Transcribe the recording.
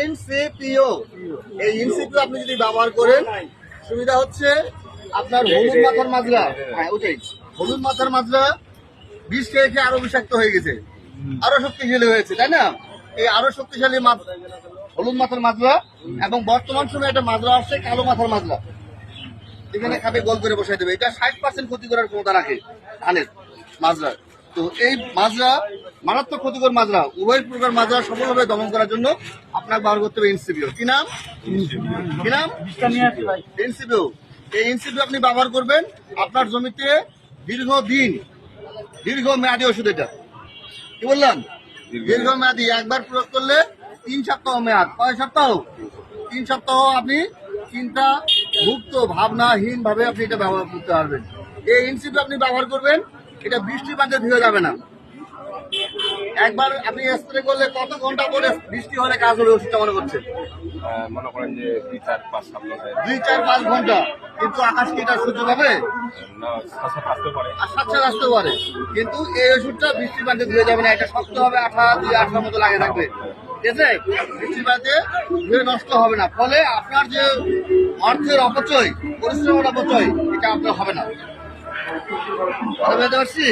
ইনসিপিও, এই ইনসিপিও আপনি যদি ব্যবহার করেন সুবিধা হচ্ছে আপনার হলুদ মাথার মাজরা, হ্যাঁ ওটাই হলুদ মাথার মাজরা বিষ খেয়ে খেয়ে আরো বিষাক্ত হয়ে গেছে, আরো শক্তিশালী হয়েছে, তাই না? এই আরো শক্তিশালী হলুদ মাথার মাজরা এবং বর্তমান সময়ে একটা মাজরা আসছে কালো মাথার মাজরা, এখানে খাবে গোল করে বসাই দেবে। এটা 60% ক্ষতি করার ক্ষমতা রাখে ধানের মাজরা। তো এই মাজরা মারাত্মক ক্ষতিকর মাজরা, উভয় প্রকার মাজরা সফলভাবে দমন করার জন্য আপনাকে ব্যবহার করতে হবে ইনসিপিও। কি নাম? কি নাম? ইনসিপিও। এই ইনসিপিও আপনি ব্যবহার করবেন আপনার জমিতে দীর্ঘমেয়াদী ওষুধ। এটা কি বললাম? দীর্ঘমেয়াদী, একবার প্রয়োগ করলে 3 সপ্তাহ মেয়াদ। কয় সপ্তাহ? 3 সপ্তাহ আপনি চিন্তা মুক্ত ভাবনাহীন ভাবে আপনি এটা ব্যবহার করতে পারবেন। এই ইনসিপিও আপনি ব্যবহার করবেন, এটা বৃষ্টি পানিতে ধুয়ে যাবে না। একবার আপনি স্প্রে করলে কত ঘন্টা পরে বৃষ্টি হলে কাজ হবে ওষুধটা মনে করছেন? মনে করেন যে 2-4-5 সপ্তাহ, 2-4-5 ঘন্টা। কিন্তু আকাশ কি এটা সহ্য হবে? আর সাতটা আসতে পারে, কিন্তু এই ওষুধটা বৃষ্টির পানিতে ধুয়ে যাবে না। এটা শক্ত হবে, আঠার মতো লাগে থাকবে, ঠিক আছে? বৃষ্টির পানিতে ধুয়ে নষ্ট হবে না, ফলে আপনার যে অর্থের অপচয়, পরিশ্রমের অপচয়, এটা আপনার হবে না। বুঝতে পারছি?